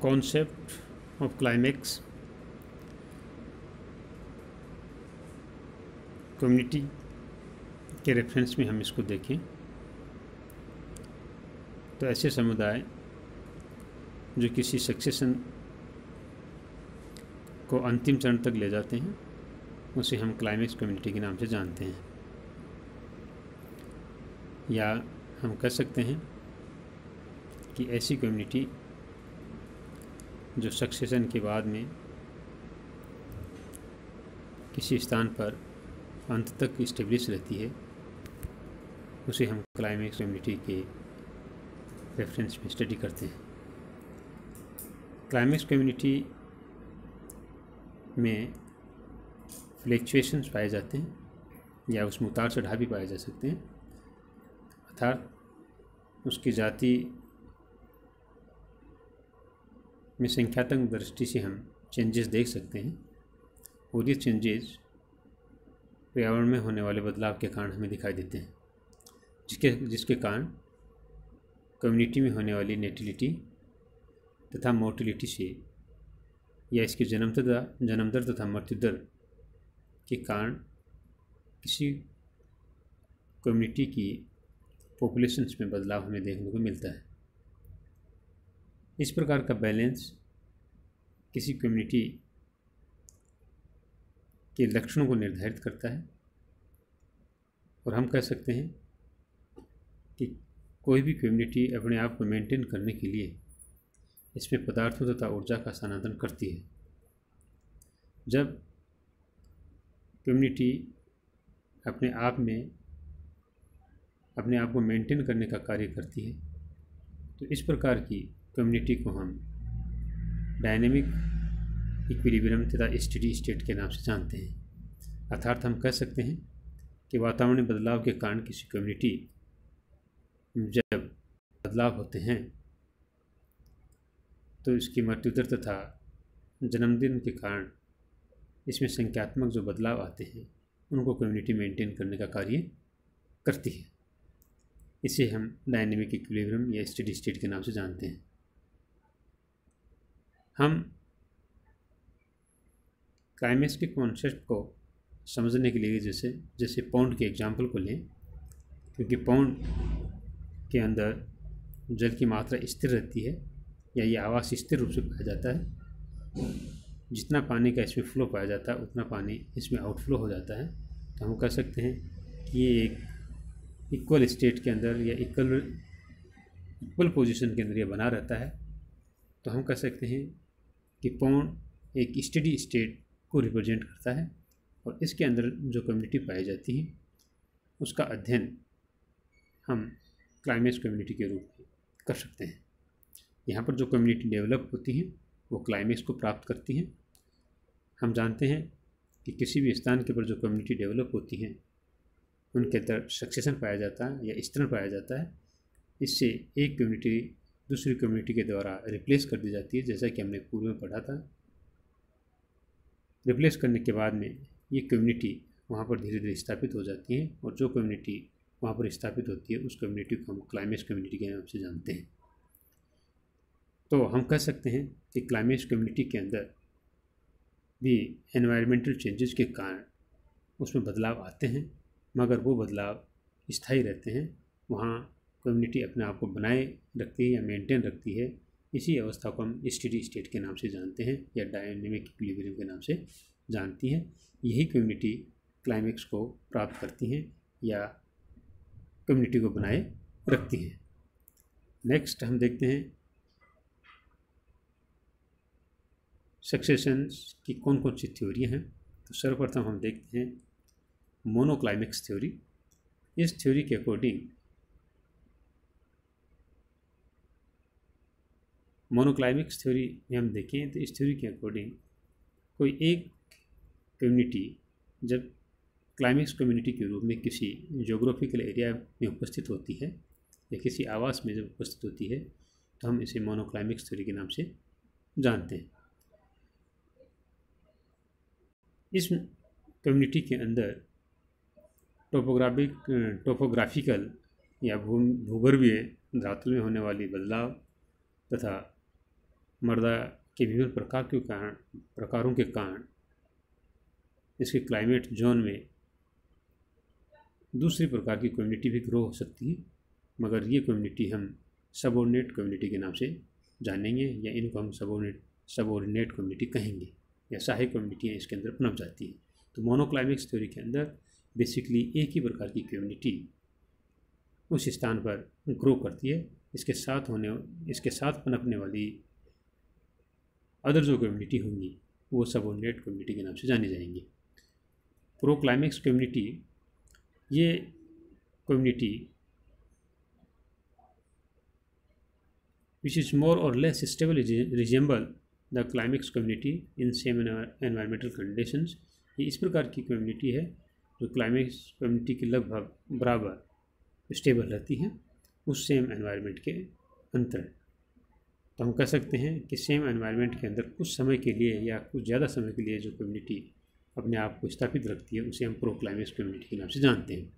concept of climax community के reference में हम इसको देखें तो ऐसे समुदाय जो किसी सक्सेशन को अंतिम चरण तक ले जाते हैं उसे हम क्लाइमेक्स कम्युनिटी के नाम से जानते हैं। या हम कह सकते हैं कि ऐसी कम्युनिटी जो सक्सेशन के बाद में किसी स्थान पर अंत तक इस्टेब्लिश रहती है उसे हम क्लाइमेक्स कम्युनिटी के रेफरेंस में स्टडी करते हैं। क्लाइमेक्स कम्युनिटी में फ्लैक्चुएशंस पाए जाते हैं या उसमें उतार चढ़ाव भी पाए जा सकते हैं, अर्थात उसकी जाति में संख्यात्मक दृष्टि से हम चेंजेस देख सकते हैं और ये चेंजेस पर्यावरण में होने वाले बदलाव के कारण हमें दिखाई देते हैं, जिसके कारण कम्युनिटी में होने वाली नेटिलिटी तथा मोर्टिलिटी से या इसकी जन्म दर तथा मृत्यु दर के कारण किसी कम्युनिटी की पॉपुलेशंस में बदलाव हमें देखने को मिलता है। इस प्रकार का बैलेंस किसी कम्युनिटी के लक्षणों को निर्धारित करता है और हम कह सकते हैं कि कोई भी कम्युनिटी अपने आप को मेंटेन करने के लिए इसमें पदार्थों तथा ऊर्जा का स्थानांतरण करती है। जब कम्युनिटी अपने आप को मेंटेन करने का कार्य करती है तो इस प्रकार की कम्युनिटी को हम डायनेमिक इक्विलिब्रियम तथा स्टेडी स्टेट के नाम से जानते हैं। अर्थात हम कह सकते हैं कि वातावरणीय बदलाव के कारण किसी कम्युनिटी जब बदलाव होते हैं तो इसकी मृत्यु दर तथा जन्मदिन के कारण इसमें संख्यात्मक जो बदलाव आते हैं उनको कम्युनिटी मेंटेन करने का कार्य करती है। इसे हम डायनेमिक इक्विलिब्रियम या स्टेडी स्टेट के नाम से जानते हैं। हम क्लाइमेक्स के कॉन्सेप्ट को समझने के लिए जैसे पौंड के एग्जाम्पल को लें, क्योंकि पौंड के अंदर जल की मात्रा स्थिर रहती है या ये आवास स्थिर रूप से पाया जाता है। जितना पानी का इसमें फ्लो पाया जाता है उतना पानी इसमें आउटफ्लो हो जाता है। तो हम कह सकते हैं कि ये एक इक्वल स्टेट के अंदर या इक्वल पोजीशन के अंदर ये बना रहता है। तो हम कह सकते हैं कि पौंड एक स्टेडी स्टेट को रिप्रेजेंट करता है और इसके अंदर जो कम्युनिटी पाई जाती है उसका अध्ययन हम क्लाइमेक्स कम्युनिटी के रूप में कर सकते हैं। यहाँ पर जो कम्युनिटी डेवलप होती हैं वो क्लाइमेक्स को प्राप्त करती हैं। हम जानते हैं कि किसी भी स्थान के ऊपर जो कम्युनिटी डेवलप होती हैं उनके अंदर सक्सेशन पाया जाता है या स्तरण पाया जाता है। इससे एक कम्युनिटी दूसरी कम्युनिटी के द्वारा रिप्लेस कर दी जाती है, जैसा कि हमने पूर्व में पढ़ा था। रिप्लेस करने के बाद में ये कम्युनिटी वहाँ पर धीरे धीरे स्थापित हो जाती है और जो कम्युनिटी वहाँ पर स्थापित होती है उस कम्युनिटी को हम क्लाइमेक्स कम्युनिटी के नाम से जानते हैं। तो हम कह सकते हैं कि क्लाइमेक्स कम्युनिटी के अंदर भी एनवायरमेंटल चेंजेस के कारण उसमें बदलाव आते हैं, मगर वो बदलाव स्थायी रहते हैं। वहाँ कम्युनिटी अपने आप को बनाए रखती है या मेंटेन रखती है। इसी अवस्था को हम स्टेडी स्टेट के नाम से जानते हैं या डायनेमिक इक्विलिब्रियम के नाम से जानती हैं। यही कम्युनिटी क्लाइमेक्स को प्राप्त करती हैं या कम्युनिटी को बनाए रखती हैं। नेक्स्ट हम देखते हैं सक्सेशंस की कौन कौन सी थ्योरी हैं। तो सर्वप्रथम हम देखते हैं मोनोक्लाइमेक्स थ्योरी। इस थ्योरी के अकॉर्डिंग मोनोक्लाइमेक्स थ्योरी में हम देखें तो इस थ्योरी के अकॉर्डिंग कोई एक कम्युनिटी जब क्लाइमेक्स कम्युनिटी के रूप में किसी ज्योग्राफिकल एरिया में उपस्थित होती है या किसी आवास में जब उपस्थित होती है तो हम इसे मोनोक्लाइमेक्स थ्योरी के नाम से जानते हैं। इस कम्युनिटी के अंदर टोपोग्राफिकल या भूगर्भीय धातु में होने वाली बदलाव तथा मृदा के विभिन्न प्रकारों के कारण इसके क्लाइमेट जोन में दूसरी प्रकार की कम्युनिटी भी ग्रो हो सकती है, मगर ये कम्युनिटी हम सबऑर्डिनेट कम्युनिटी के नाम से जानेंगे, या इनको हम सबऑर्डिनेट कम्युनिटी कहेंगे, या सहायक कम्युनिटियाँ इसके अंदर पनप जाती हैं। तो मोनोक्लाइमेक्स थ्योरी के अंदर बेसिकली एक ही प्रकार की कम्युनिटी उस स्थान पर ग्रो करती है। इसके साथ पनपने वाली अदर जो कम्युनिटी होंगी वो सबऑर्डिनेट कम्युनिटी के नाम से जानी जाएंगी। प्रोक्लाइमेक्स कम्युनिटी, ये community which is more or less stable resemble the climax community in same environmental conditions। ये इस प्रकार की कम्युनिटी है जो क्लाइमेक्स कम्युनिटी के लगभग बराबर स्टेबल रहती हैं उस सेम एनवायरनमेंट के अंतर। तो हम कह सकते हैं कि सेम एनवायरनमेंट के अंदर कुछ समय के लिए या कुछ ज़्यादा समय के लिए जो कम्युनिटी अपने आप को स्थापित रखती है उसे हम प्रोक्लाइमेक्स कम्युनिटी के नाम से जानते हैं।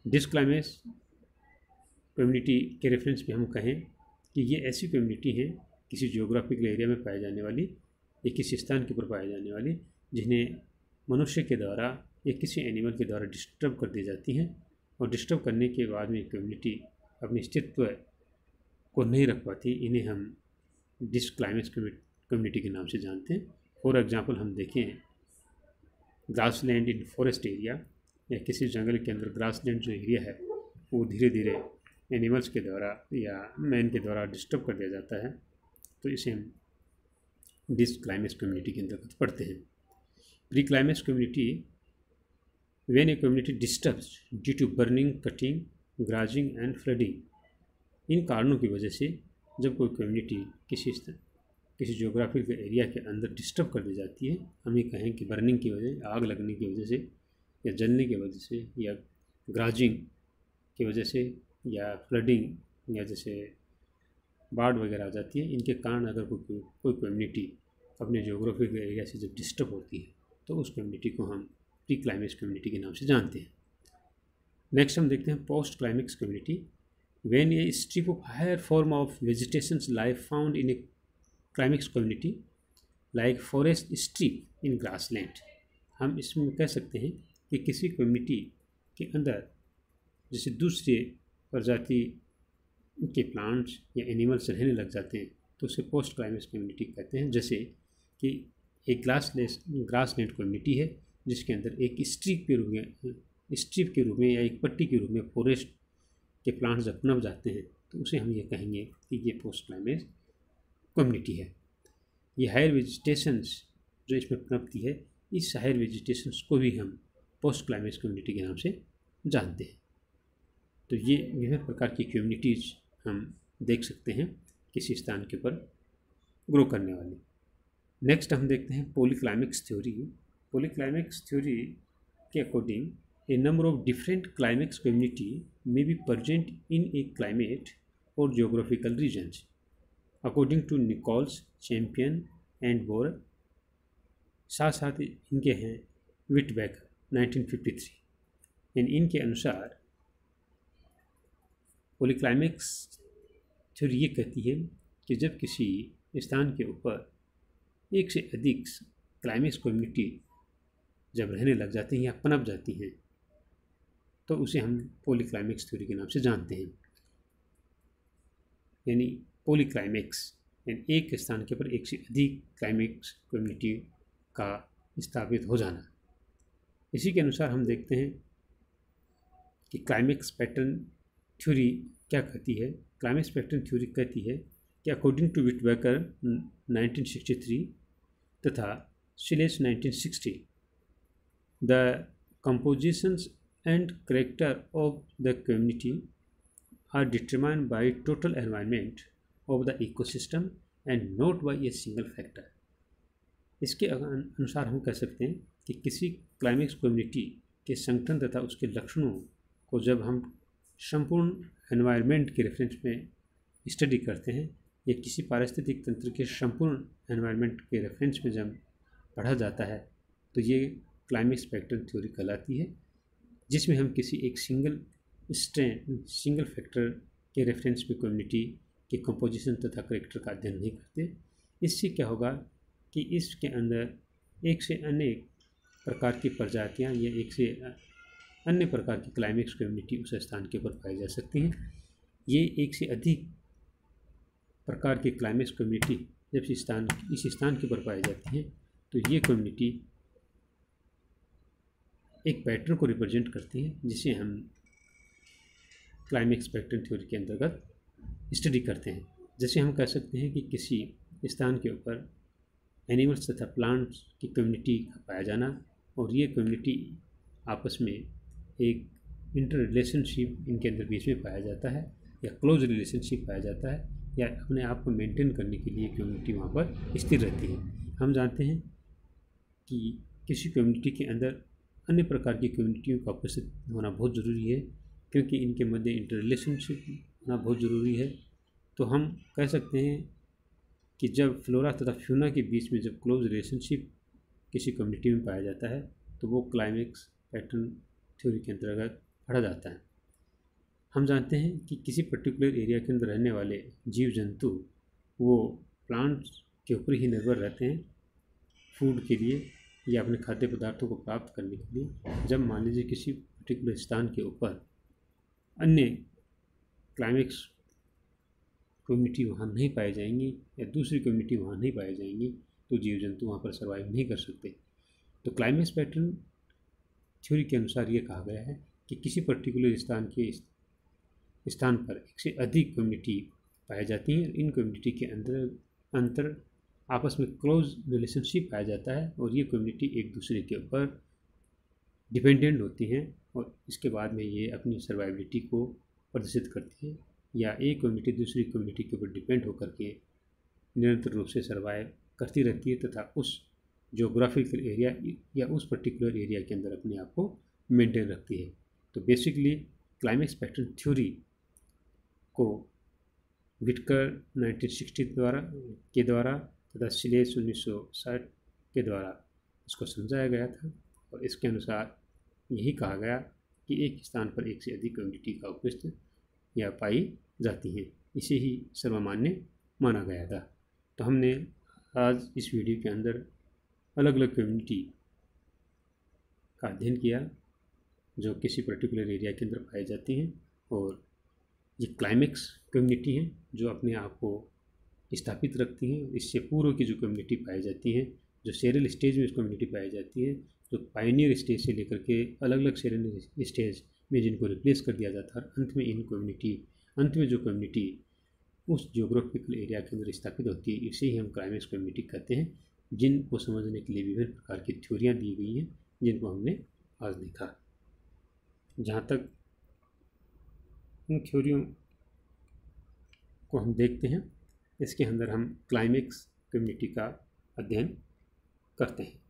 डिसक्लाइमेक्स कम्युनिटी के रेफरेंस पे हम कहें कि ये ऐसी कम्युनिटी हैं किसी जियोग्राफिकल एरिया में पाई जाने वाली या किसी स्थान के ऊपर पाई जाने वाली, जिन्हें मनुष्य के द्वारा या किसी एनिमल के द्वारा डिस्टर्ब कर दी जाती हैं, और डिस्टर्ब करने के बाद में कम्युनिटी अपने अस्तित्व को नहीं रख पाती। इन्हें हम डिसक्लाइमेक्स कम्युनिटी के नाम से जानते हैं। फॉर एग्जांपल हम देखें ग्रासलैंड इन फॉरेस्ट एरिया, या किसी जंगल के अंदर ग्रासलैंड जो एरिया है वो धीरे धीरे एनिमल्स के द्वारा या मैन के द्वारा डिस्टर्ब कर दिया जाता है, तो इसे हम डिसक्लाइमेक्स कम्युनिटी के अंतर्गत पढ़ते हैं। Preclimax community, when a community disturbs due to burning, cutting, grazing and flooding. इन कारणों की वजह से जब कोई कम्युनिटी किसी जियोग्राफिकल एरिया के अंदर डिस्टर्ब कर दी जाती है, हम ये कहें कि बर्निंग की वजह, आग लगने की वजह से, या जलने की वजह से, या ग्राजिंग की वजह से, या फ्लडिंग, या जैसे बाढ़ वगैरह आ जाती है, इनके कारण अगर कोई कम्युनिटी अपने जियोग्राफिकल एरिया से जब डिस्टर्ब होती है तो उस कम्युनिटी को हम प्रीक्लाइमेक्स कम्युनिटी के नाम से जानते हैं। नेक्स्ट हम देखते हैं post climax community. When a strip of higher form of vegetations life found in a climax community like forest strip in grassland. हम इसमें कह सकते हैं कि किसी कम्युनिटी के अंदर जैसे दूसरे प्रजाति के प्लांट्स या एनिमल्स रहने लग जाते हैं तो उसे पोस्ट क्लाइमेक्स कम्युनिटी कहते हैं। जैसे कि एक ग्रासलैंड कम्युनिटी है जिसके अंदर एक स्ट्रिप के रूप में या एक पट्टी के रूप में फॉरेस्ट के प्लांट्स जब पनप जाते हैं तो उसे हम ये कहेंगे कि ये पोस्ट क्लाइमेक्स कम्युनिटी है। ये हायर वेजिटेशंस जो इसमें पनपती है, इस हायर वेजिटेशंस को भी हम पोस्ट क्लाइमेक्स कम्युनिटी के नाम से जानते हैं। तो ये विभिन्न प्रकार की कम्युनिटीज़ हम देख सकते हैं किसी स्थान के ऊपर ग्रो करने वाली। नेक्स्ट हम देखते हैं पॉलीक्लाइमेक्स थ्योरी। पॉलीक्लाइमेक्स थ्योरी के according a number of different climax community may be present in a climate और geographical regions according to Nichols, Champion and Bor. साथ साथ इनके हैं विटबेकर 1953। इनके अनुसार पॉलीक्लाइमेक्स थ्योरी ये कहती है कि जब किसी स्थान के ऊपर एक से अधिक क्लाइमेक्स कम्युनिटी जब रहने लग जाती हैं या पनप जाती हैं तो उसे हम पॉलीक्लाइमेक्स थ्योरी के नाम से जानते हैं। यानी पॉलीक्लाइमेक्स यानी एक स्थान के ऊपर एक से अधिक क्लाइमेक्स कम्युनिटी का स्थापित हो जाना। इसी के अनुसार हम देखते हैं कि क्लाइमेक्स पैटर्न थ्योरी क्या कहती है। क्लाइमेक्स पैटर्न थ्योरी कहती है कि अकॉर्डिंग टू विटबेकर 1963 तथा शिलेस 1960 the compositions and character of the community are determined by total environment of the ecosystem and not by a single factor. इसके अनुसार हम कह सकते हैं कि किसी क्लाइमेक्स कम्युनिटी के संगठन तथा उसके लक्षणों को जब हम संपूर्ण एनवायरनमेंट के रेफरेंस में स्टडी करते हैं या किसी पारिस्थितिक तंत्र के संपूर्ण एनवायरनमेंट के रेफरेंस में जब पढ़ा जाता है तो ये क्लाइमेक्स पैटर्न थ्योरी कहलाती है, जिसमें हम किसी एक सिंगल फैक्टर के रेफरेंस में कम्युनिटी के कंपोजिशन तथा करेक्टर का अध्ययन नहीं करते, इससे क्या होगा कि इसके अंदर एक से अनेक प्रकार की प्रजातियां या एक से अन्य प्रकार की क्लाइमेक्स कम्युनिटी उस स्थान के ऊपर पाई जा सकती हैं। ये एक से अधिक प्रकार की क्लाइमेक्स कम्युनिटी जब इस स्थान के ऊपर पाई जाती हैं तो ये कम्युनिटी एक पैटर्न को रिप्रेजेंट करती है जिसे हम क्लाइमेक्स पैटर्न थ्योरी के अंतर्गत स्टडी करते हैं। जैसे हम कह सकते हैं कि किसी स्थान के ऊपर एनिमल्स तथा प्लांट्स की कम्युनिटी का पाया जाना और ये कम्युनिटी आपस में एक इंटर रिलेशनशिप इनके अंदर बीच में पाया जाता है या क्लोज रिलेशनशिप पाया जाता है या अपने आप को मेंटेन करने के लिए कम्युनिटी वहाँ पर स्थिर रहती है। हम जानते हैं कि किसी कम्युनिटी के अंदर अन्य प्रकार की कम्युनिटियों का उपस्थित होना बहुत ज़रूरी है क्योंकि इनके मध्य इंटर रिलेशनशिप होना बहुत ज़रूरी है। तो हम कह सकते हैं कि जब फ्लोरा तथा फ्यूना के बीच में जब क्लोज रिलेशनशिप किसी कम्युनिटी में पाया जाता है तो वो क्लाइमेक्स पैटर्न थ्योरी के अंतर्गत पढ़ा जाता है। हम जानते हैं कि किसी पर्टिकुलर एरिया के अंदर रहने वाले जीव जंतु वो प्लांट्स के ऊपर ही निर्भर रहते हैं फूड के लिए या अपने खाद्य पदार्थों को प्राप्त करने के लिए। जब मान लीजिए किसी पर्टिकुलर स्थान के ऊपर अन्य क्लाइमेक्स कम्युनिटी वहाँ नहीं पाई जाएंगी या दूसरी कम्युनिटी वहाँ नहीं पाई जाएंगी तो जीव जंतु वहाँ पर सर्वाइव नहीं कर सकते। तो क्लाइमेक्स पैटर्न थ्योरी के अनुसार ये कहा गया है कि किसी पर्टिकुलर स्थान पर एक से अधिक कम्युनिटी पाई जाती हैं। इन कम्युनिटी के अंतर आपस में क्लोज रिलेशनशिप पाया जाता है और ये कम्युनिटी एक दूसरे के ऊपर डिपेंडेंट होती हैं और इसके बाद में ये अपनी सर्वाइबिलिटी को प्रदर्शित करती है या एक कम्युनिटी दूसरी कम्युनिटी के ऊपर डिपेंड होकर के निरंतर रूप से सर्वाइव करती रहती है तथा उस जोग्राफिकल एरिया या उस पर्टिकुलर एरिया के अंदर अपने आप को मेंटेन रखती है। तो बेसिकली क्लाइमेक्स पैटर्न थ्योरी को विटकर 1960 के द्वारा तथा स्लेज 1960 के द्वारा इसको समझाया गया था और इसके अनुसार यही कहा गया कि एक स्थान पर एक से अधिक कम्युनिटी का उपस्थित या पाई जाती हैं, इसे ही सर्वमान्य माना गया था। तो हमने आज इस वीडियो के अंदर अलग अलग कम्युनिटी का अध्ययन किया जो किसी पर्टिकुलर एरिया के अंदर पाई जाती हैं और ये क्लाइमेक्स कम्युनिटी हैं जो अपने आप को स्थापित रखती हैं। इससे पूर्व की जो कम्युनिटी पाई जाती हैं, जो सेरल स्टेज में कम्युनिटी पाई जाती है, जो पायनियर स्टेज से लेकर के अलग अलग सेरल स्टेज में जिनको रिप्लेस कर दिया जाता है, अंत में जो कम्युनिटी उस जियोग्राफिकल एरिया के अंदर स्थापित होती है, इसे ही हम क्लाइमेक्स कम्युनिटी कहते हैं, जिनको समझने के लिए विभिन्न प्रकार की थ्योरियाँ दी गई हैं जिनको हमने आज देखा। जहाँ तक इन थ्योरियों को हम देखते हैं इसके अंदर हम क्लाइमेक्स कम्युनिटी का अध्ययन करते हैं।